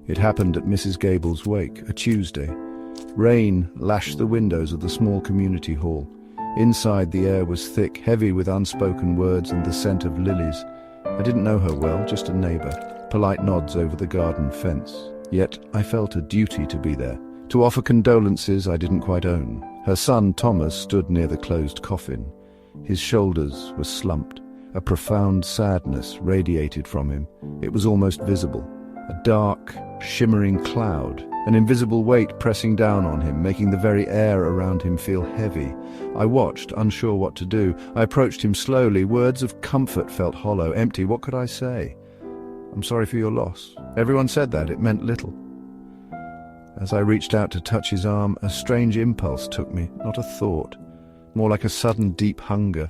It happened at Mrs. Gable's wake, a Tuesday. Rain lashed the windows of the small community hall. Inside, the air was thick, heavy with unspoken words and the scent of lilies. I didn't know her well, just a neighbour. Polite nods over the garden fence. Yet I felt a duty to be there, to offer condolences I didn't quite own. Her son, Thomas, stood near the closed coffin. His shoulders were slumped. A profound sadness radiated from him. It was almost visible. A dark, shimmering cloud, an invisible weight pressing down on him, making the very air around him feel heavy. I watched, unsure what to do. I approached him slowly. Words of comfort felt hollow, empty. What could I say? "I'm sorry for your loss." Everyone said that. It meant little. As I reached out to touch his arm, a strange impulse took me, not a thought, more like a sudden deep hunger.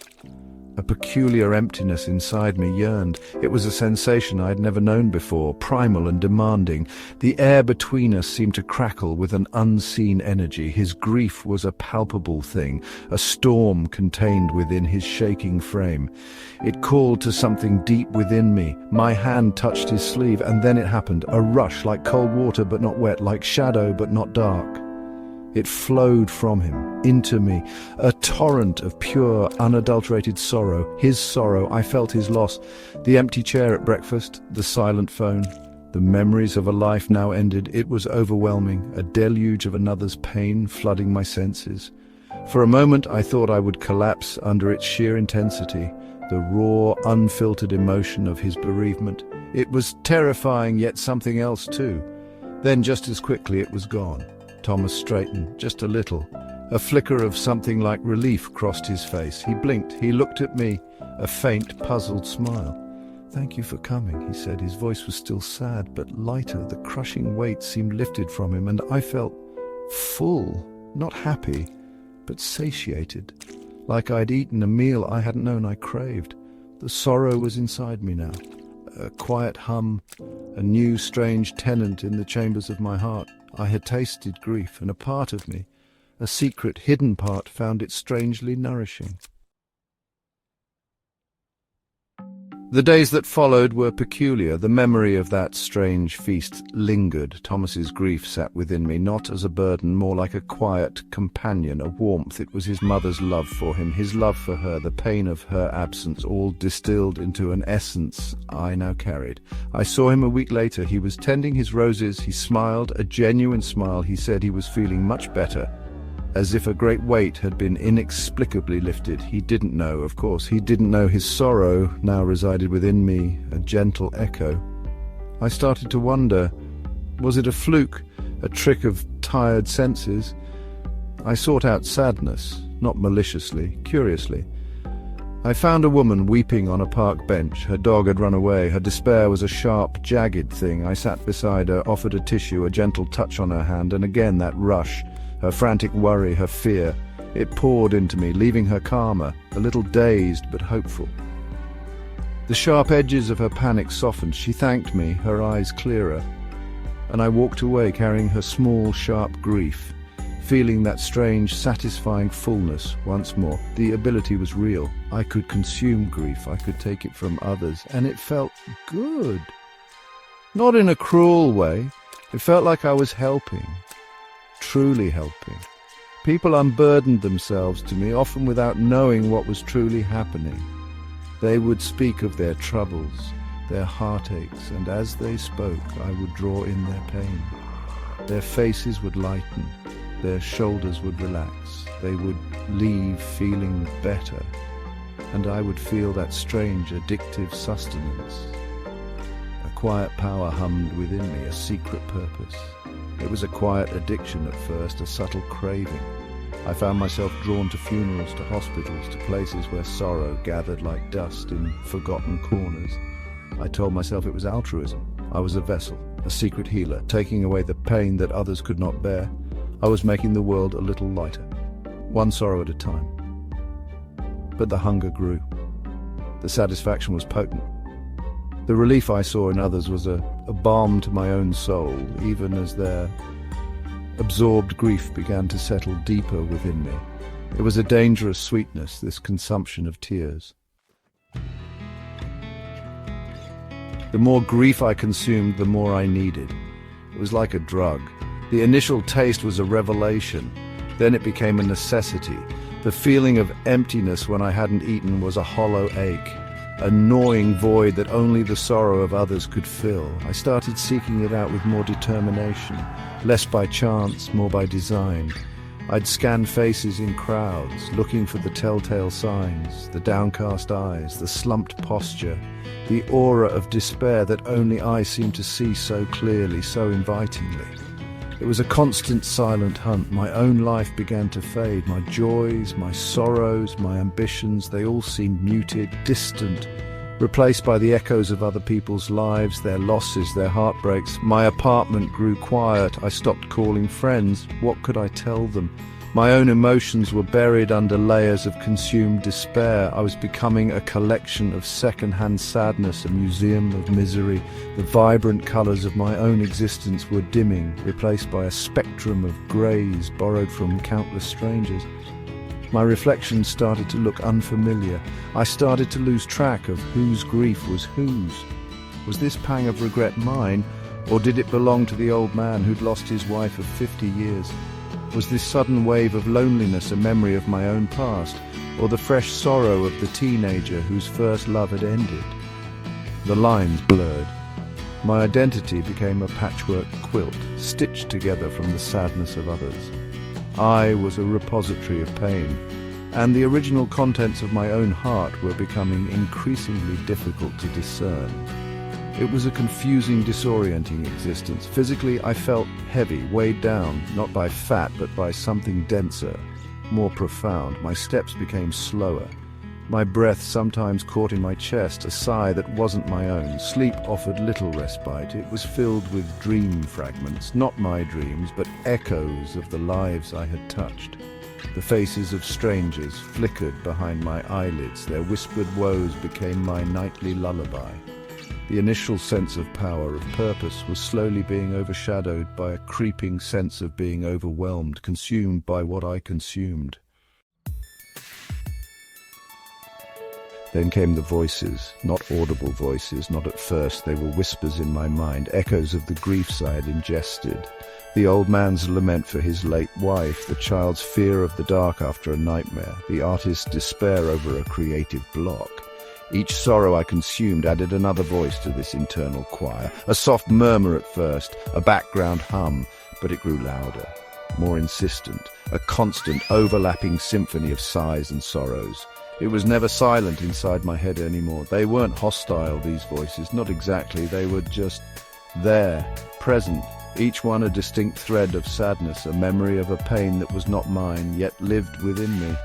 A peculiar emptiness inside me yearned. It was a sensation I had never known before, primal and demanding. The air between us seemed to crackle with an unseen energy. His grief was a palpable thing, a storm contained within his shaking frame. It called to something deep within me. My hand touched his sleeve, and then it happened. A rush, like cold water but not wet, like shadow but not dark. It flowed from him, into me, a torrent of pure, unadulterated sorrow. His sorrow, I felt his loss. The empty chair at breakfast, the silent phone, the memories of a life now ended. It was overwhelming, a deluge of another's pain flooding my senses. For a moment I thought I would collapse under its sheer intensity, the raw, unfiltered emotion of his bereavement. It was terrifying, yet something else too. Then just as quickly it was gone. Thomas straightened, just a little. A flicker of something like relief crossed his face. He blinked. He looked at me, a faint, puzzled smile. "Thank you for coming," he said. His voice was still sad, but lighter. The crushing weight seemed lifted from him, and I felt full, not happy, but satiated, like I'd eaten a meal I hadn't known I craved. The sorrow was inside me now, a quiet hum, a new, strange tenant in the chambers of my heart. I had tasted grief, and a part of me, a secret, hidden part, found it strangely nourishing. The days that followed were peculiar. The memory of that strange feast lingered. Thomas's grief sat within me, not as a burden, more like a quiet companion, a warmth. It was his mother's love for him, his love for her, the pain of her absence, all distilled into an essence I now carried. I saw him a week later. He was tending his roses. He smiled, a genuine smile. He said he was feeling much better, as if a great weight had been inexplicably lifted. He didn't know, of course. He didn't know his sorrow now resided within me, a gentle echo. I started to wonder, was it a fluke, a trick of tired senses? I sought out sadness, not maliciously, curiously. I found a woman weeping on a park bench. Her dog had run away. Her despair was a sharp, jagged thing. I sat beside her, offered a tissue, a gentle touch on her hand, and again that rush. Her frantic worry, her fear, it poured into me, leaving her calmer, a little dazed but hopeful. The sharp edges of her panic softened. She thanked me, her eyes clearer, and I walked away carrying her small, sharp grief, feeling that strange, satisfying fullness once more. The ability was real. I could consume grief, I could take it from others, and it felt good. Not in a cruel way. It felt like I was helping. Truly helping. People unburdened themselves to me, often without knowing what was truly happening. They would speak of their troubles, their heartaches, and as they spoke, I would draw in their pain. Their faces would lighten, their shoulders would relax, they would leave feeling better, and I would feel that strange, addictive sustenance. A quiet power hummed within me, a secret purpose. It was a quiet addiction at first, a subtle craving. I found myself drawn to funerals, to hospitals, to places where sorrow gathered like dust in forgotten corners. I told myself it was altruism. I was a vessel, a secret healer, taking away the pain that others could not bear. I was making the world a little lighter, one sorrow at a time. But the hunger grew. The satisfaction was potent. The relief I saw in others was a balm to my own soul, even as their absorbed grief began to settle deeper within me. It was a dangerous sweetness, this consumption of tears. The more grief I consumed, the more I needed. It was like a drug. The initial taste was a revelation. Then it became a necessity. The feeling of emptiness when I hadn't eaten was a hollow ache, a gnawing void that only the sorrow of others could fill. I started seeking it out with more determination, less by chance, more by design. I'd scan faces in crowds, looking for the telltale signs, the downcast eyes, the slumped posture, the aura of despair that only I seemed to see so clearly, so invitingly. It was a constant silent hunt. My own life began to fade. My joys, my sorrows, my ambitions, they all seemed muted, distant, replaced by the echoes of other people's lives, their losses, their heartbreaks. My apartment grew quiet. I stopped calling friends. What could I tell them? My own emotions were buried under layers of consumed despair. I was becoming a collection of second-hand sadness, a museum of misery. The vibrant colours of my own existence were dimming, replaced by a spectrum of greys borrowed from countless strangers. My reflections started to look unfamiliar. I started to lose track of whose grief was whose. Was this pang of regret mine, or did it belong to the old man who'd lost his wife of 50 years? Was this sudden wave of loneliness a memory of my own past, or the fresh sorrow of the teenager whose first love had ended? The lines blurred. My identity became a patchwork quilt, stitched together from the sadness of others. I was a repository of pain, and the original contents of my own heart were becoming increasingly difficult to discern. It was a confusing, disorienting existence. Physically, I felt heavy, weighed down, not by fat, but by something denser, more profound. My steps became slower. My breath sometimes caught in my chest, a sigh that wasn't my own. Sleep offered little respite. It was filled with dream fragments, not my dreams, but echoes of the lives I had touched. The faces of strangers flickered behind my eyelids. Their whispered woes became my nightly lullaby. The initial sense of power, of purpose, was slowly being overshadowed by a creeping sense of being overwhelmed, consumed by what I consumed. Then came the voices, not audible voices, not at first. They were whispers in my mind, echoes of the griefs I had ingested. The old man's lament for his late wife, the child's fear of the dark after a nightmare, the artist's despair over a creative block. Each sorrow I consumed added another voice to this internal choir, a soft murmur at first, a background hum, but it grew louder, more insistent, a constant overlapping symphony of sighs and sorrows. It was never silent inside my head anymore. They weren't hostile, these voices, not exactly. They were just there, present, each one a distinct thread of sadness, a memory of a pain that was not mine, yet lived within me.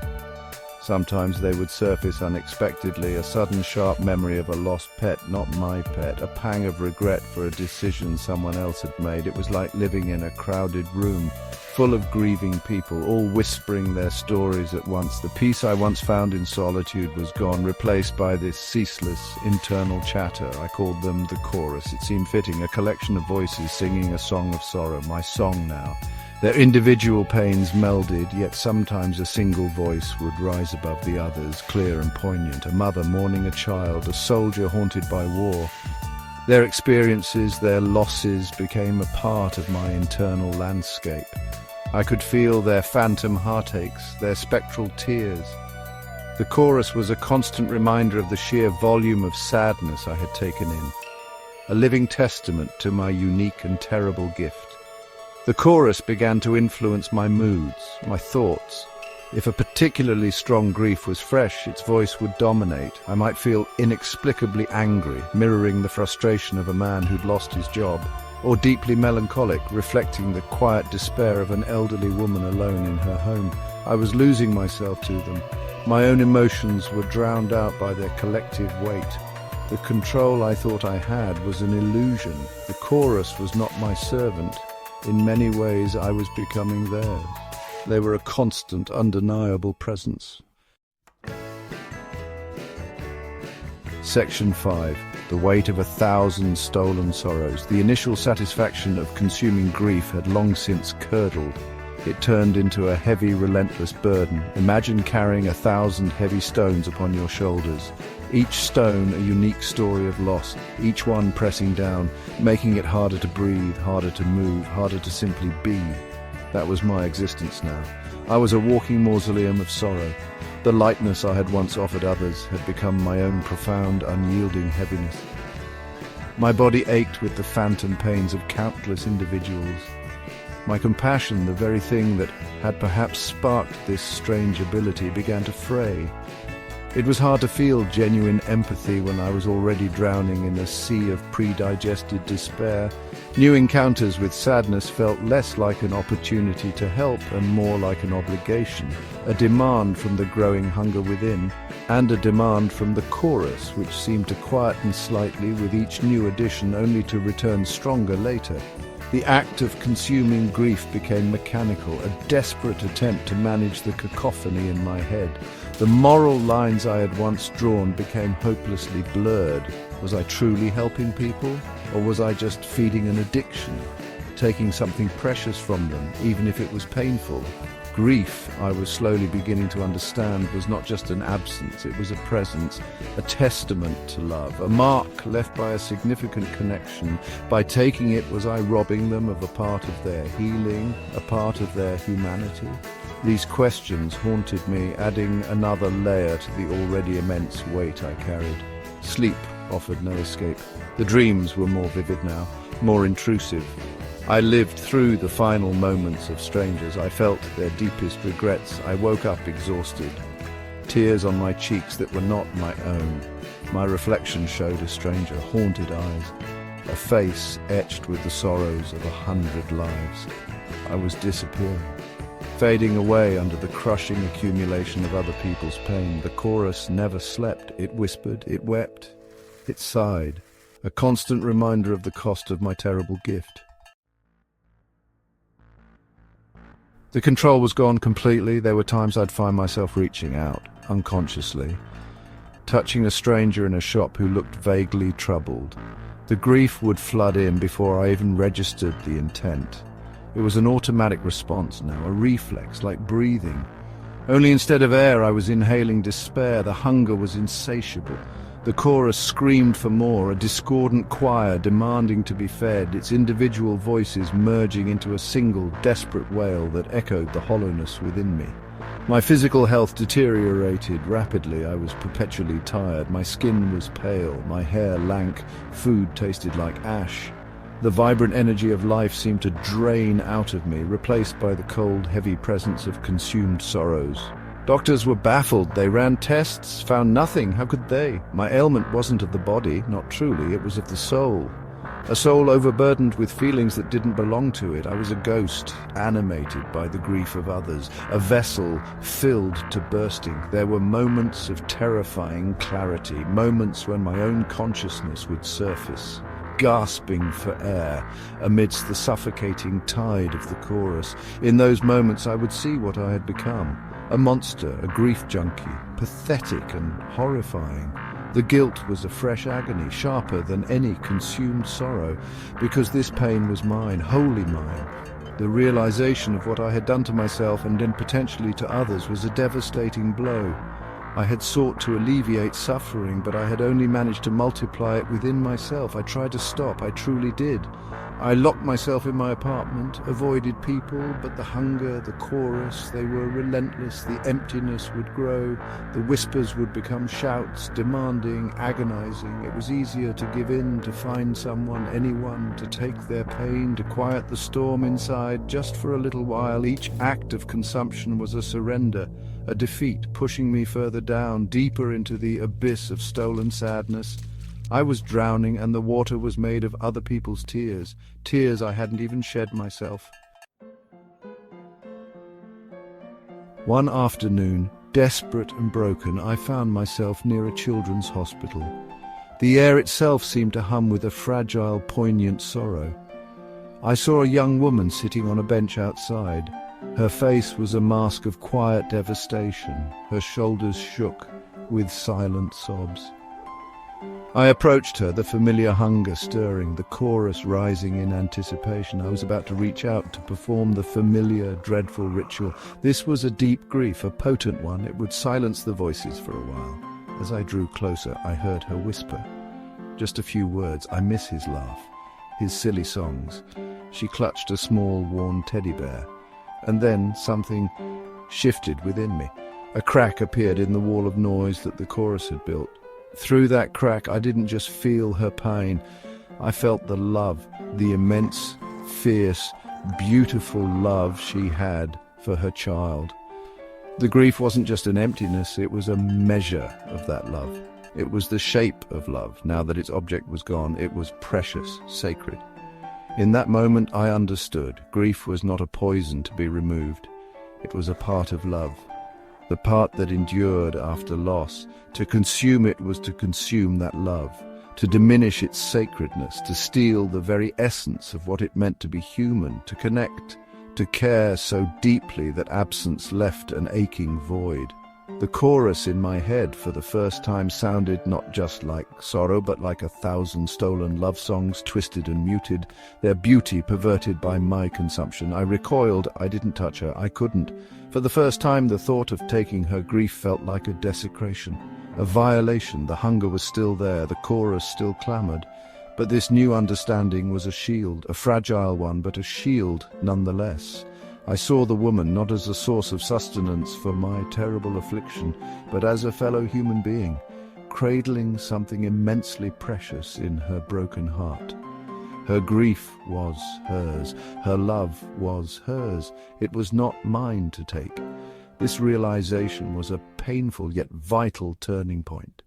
Sometimes they would surface unexpectedly, a sudden sharp memory of a lost pet, not my pet, a pang of regret for a decision someone else had made. It was like living in a crowded room, full of grieving people, all whispering their stories at once. The peace I once found in solitude was gone, replaced by this ceaseless internal chatter. I called them the chorus. It seemed fitting, a collection of voices singing a song of sorrow, my song now. Their individual pains melded, yet sometimes a single voice would rise above the others, clear and poignant, a mother mourning a child, a soldier haunted by war. Their experiences, their losses became a part of my internal landscape. I could feel their phantom heartaches, their spectral tears. The chorus was a constant reminder of the sheer volume of sadness I had taken in, a living testament to my unique and terrible gift. The chorus began to influence my moods, my thoughts. If a particularly strong grief was fresh, its voice would dominate. I might feel inexplicably angry, mirroring the frustration of a man who'd lost his job, or deeply melancholic, reflecting the quiet despair of an elderly woman alone in her home. I was losing myself to them. My own emotions were drowned out by their collective weight. The control I thought I had was an illusion. The chorus was not my servant. In many ways, I was becoming theirs. They were a constant, undeniable presence. Section 5. The weight of 1,000 stolen sorrows. The initial satisfaction of consuming grief had long since curdled. It turned into a heavy, relentless burden. Imagine carrying 1,000 heavy stones upon your shoulders. Each stone a unique story of loss, each one pressing down, making it harder to breathe, harder to move, harder to simply be. That was my existence now. I was a walking mausoleum of sorrow. The lightness I had once offered others had become my own profound, unyielding heaviness. My body ached with the phantom pains of countless individuals. My compassion, the very thing that had perhaps sparked this strange ability, began to fray. It was hard to feel genuine empathy when I was already drowning in a sea of pre-digested despair. New encounters with sadness felt less like an opportunity to help and more like an obligation, a demand from the growing hunger within, and a demand from the chorus, which seemed to quieten slightly with each new addition only to return stronger later. The act of consuming grief became mechanical, a desperate attempt to manage the cacophony in my head. The moral lines I had once drawn became hopelessly blurred. Was I truly helping people, or was I just feeding an addiction, taking something precious from them, even if it was painful? Grief, I was slowly beginning to understand, was not just an absence, it was a presence, a testament to love, a mark left by a significant connection. By taking it, was I robbing them of a part of their healing, a part of their humanity? These questions haunted me, adding another layer to the already immense weight I carried. Sleep offered no escape. The dreams were more vivid now, more intrusive. I lived through the final moments of strangers. I felt their deepest regrets. I woke up exhausted, tears on my cheeks that were not my own. My reflection showed a stranger, haunted eyes, a face etched with the sorrows of 100 lives. I was disappearing, fading away under the crushing accumulation of other people's pain. The chorus never slept. It whispered, it wept, it sighed, a constant reminder of the cost of my terrible gift. The control was gone completely. There were times I'd find myself reaching out, unconsciously, touching a stranger in a shop who looked vaguely troubled. The grief would flood in before I even registered the intent. It was an automatic response now, a reflex, like breathing. Only instead of air, I was inhaling despair. The hunger was insatiable. The chorus screamed for more, a discordant choir demanding to be fed, its individual voices merging into a single, desperate wail that echoed the hollowness within me. My physical health deteriorated rapidly. I was perpetually tired. My skin was pale, my hair lank, food tasted like ash. The vibrant energy of life seemed to drain out of me, replaced by the cold, heavy presence of consumed sorrows. Doctors were baffled. They ran tests, found nothing. How could they? My ailment wasn't of the body, not truly. It was of the soul. A soul overburdened with feelings that didn't belong to it. I was a ghost, animated by the grief of others, a vessel filled to bursting. There were moments of terrifying clarity, moments when my own consciousness would surface, gasping for air amidst the suffocating tide of the chorus. In those moments I would see what I had become. A monster, a grief junkie, pathetic and horrifying. The guilt was a fresh agony, sharper than any consumed sorrow, because this pain was mine, wholly mine. The realization of what I had done to myself and then potentially to others was a devastating blow. I had sought to alleviate suffering, but I had only managed to multiply it within myself. I tried to stop, I truly did. I locked myself in my apartment, avoided people, but the hunger, the chorus, they were relentless. The emptiness would grow, the whispers would become shouts, demanding, agonizing. It was easier to give in, to find someone, anyone, to take their pain, to quiet the storm inside, just for a little while. Each act of consumption was a surrender, a defeat, pushing me further down, deeper into the abyss of stolen sadness. I was drowning, and the water was made of other people's tears, tears I hadn't even shed myself. One afternoon, desperate and broken, I found myself near a children's hospital. The air itself seemed to hum with a fragile, poignant sorrow. I saw a young woman sitting on a bench outside. Her face was a mask of quiet devastation. Her shoulders shook with silent sobs. I approached her, the familiar hunger stirring, the chorus rising in anticipation. I was about to reach out to perform the familiar, dreadful ritual. This was a deep grief, a potent one. It would silence the voices for a while. As I drew closer, I heard her whisper. Just a few words. I miss his laugh, his silly songs. She clutched a small, worn teddy bear. And then something shifted within me. A crack appeared in the wall of noise that the chorus had built. Through that crack, I didn't just feel her pain. I felt the love, the immense, fierce, beautiful love she had for her child. The grief wasn't just an emptiness, it was a measure of that love. It was the shape of love. Now that its object was gone, it was precious, sacred. In that moment, I understood. Grief was not a poison to be removed. It was a part of love. The part that endured after loss. To consume it was to consume that love, to diminish its sacredness, to steal the very essence of what it meant to be human, to connect, to care so deeply that absence left an aching void. The chorus in my head for the first time sounded not just like sorrow, but like 1,000 stolen love songs, twisted and muted, their beauty perverted by my consumption. I recoiled. I didn't touch her. I couldn't. For the first time, the thought of taking her grief felt like a desecration, a violation. The hunger was still there, the chorus still clamored. But this new understanding was a shield, a fragile one, but a shield nonetheless. I saw the woman not as a source of sustenance for my terrible affliction, but as a fellow human being, cradling something immensely precious in her broken heart. Her grief was hers. Her love was hers. It was not mine to take. This realization was a painful yet vital turning point.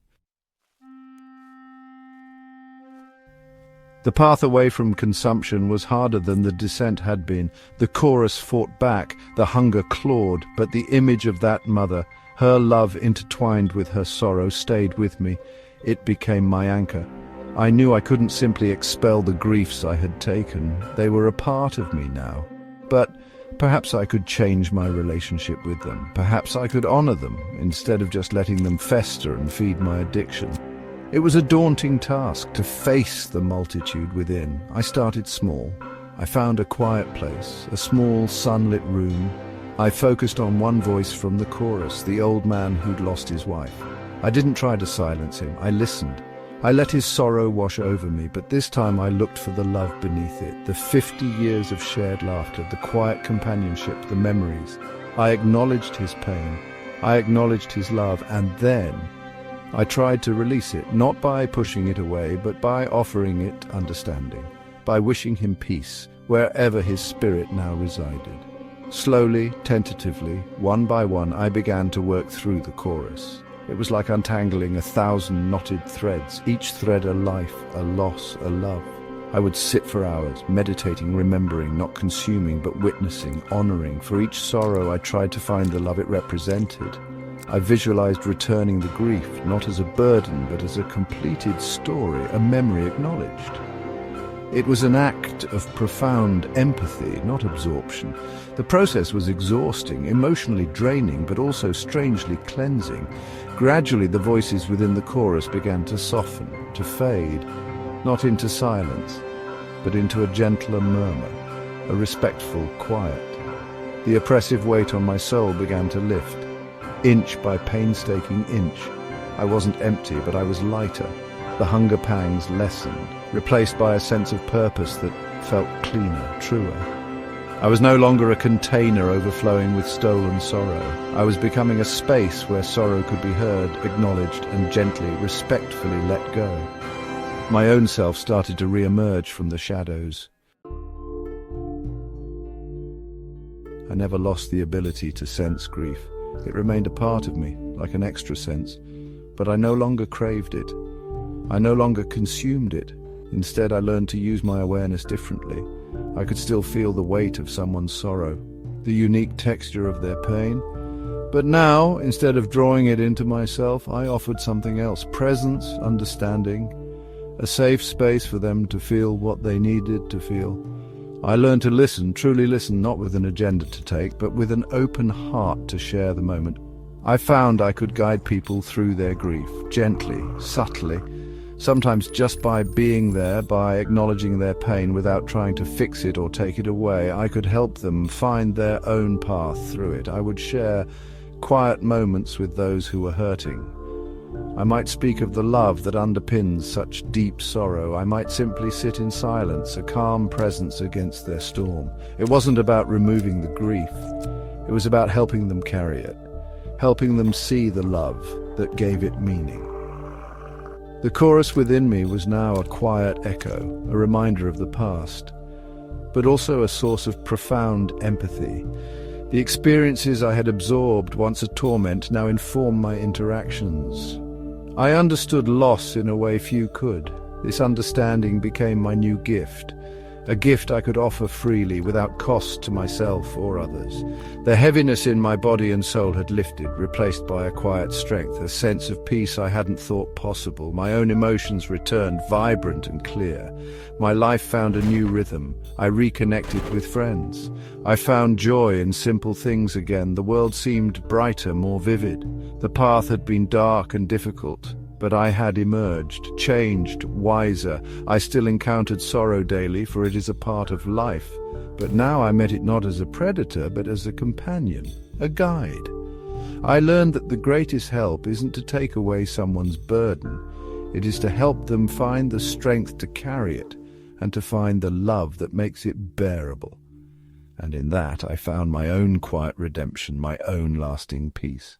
The path away from consumption was harder than the descent had been. The chorus fought back, the hunger clawed, but the image of that mother, her love intertwined with her sorrow, stayed with me. It became my anchor. I knew I couldn't simply expel the griefs I had taken. They were a part of me now. But perhaps I could change my relationship with them. Perhaps I could honor them, instead of just letting them fester and feed my addiction. It was a daunting task to face the multitude within. I started small. I found a quiet place, a small sunlit room. I focused on one voice from the chorus, the old man who'd lost his wife. I didn't try to silence him. I listened. I let his sorrow wash over me, but this time I looked for the love beneath it, the 50 years of shared laughter, the quiet companionship, the memories. I acknowledged his pain. I acknowledged his love, and then I tried to release it, not by pushing it away, but by offering it understanding, by wishing him peace, wherever his spirit now resided. Slowly, tentatively, one by one, I began to work through the chorus. It was like untangling 1,000 knotted threads, each thread a life, a loss, a love. I would sit for hours, meditating, remembering, not consuming, but witnessing, honoring. For each sorrow, I tried to find the love it represented. I visualized returning the grief, not as a burden, but as a completed story, a memory acknowledged. It was an act of profound empathy, not absorption. The process was exhausting, emotionally draining, but also strangely cleansing. Gradually, the voices within the chorus began to soften, to fade, not into silence, but into a gentler murmur, a respectful quiet. The oppressive weight on my soul began to lift. Inch by painstaking inch, I wasn't empty, but I was lighter. The hunger pangs lessened, replaced by a sense of purpose that felt cleaner, truer. I was no longer a container overflowing with stolen sorrow. I was becoming a space where sorrow could be heard, acknowledged, and gently, respectfully let go. My own self started to re-emerge from the shadows. I never lost the ability to sense grief. It remained a part of me, like an extra sense, but I no longer craved it. I no longer consumed it. Instead, I learned to use my awareness differently. I could still feel the weight of someone's sorrow, the unique texture of their pain. But now, instead of drawing it into myself, I offered something else: presence, understanding, a safe space for them to feel what they needed to feel. I learned to listen, truly listen, not with an agenda to take, but with an open heart to share the moment. I found I could guide people through their grief, gently, subtly, Sometimes just by being there, by acknowledging their pain without trying to fix it or take it away, I could help them find their own path through it. I would share quiet moments with those who were hurting. I might speak of the love that underpins such deep sorrow. I might simply sit in silence, a calm presence against their storm. It wasn't about removing the grief. It was about helping them carry it, helping them see the love that gave it meaning. The chorus within me was now a quiet echo, a reminder of the past, but also a source of profound empathy. The experiences I had absorbed once a torment now informed my interactions. I understood loss in a way few could. This understanding became my new gift, a gift I could offer freely without cost to myself or others. The heaviness in my body and soul had lifted, replaced by a quiet strength, a sense of peace I hadn't thought possible. My own emotions returned, vibrant and clear. My life found a new rhythm. I reconnected with friends. I found joy in simple things again. The world seemed brighter, more vivid. The path had been dark and difficult, but I had emerged, changed, wiser. I still encountered sorrow daily, for it is a part of life. But now I met it not as a predator, but as a companion, a guide. I learned that the greatest help isn't to take away someone's burden. It is to help them find the strength to carry it, and to find the love that makes it bearable. And in that I found my own quiet redemption, my own lasting peace.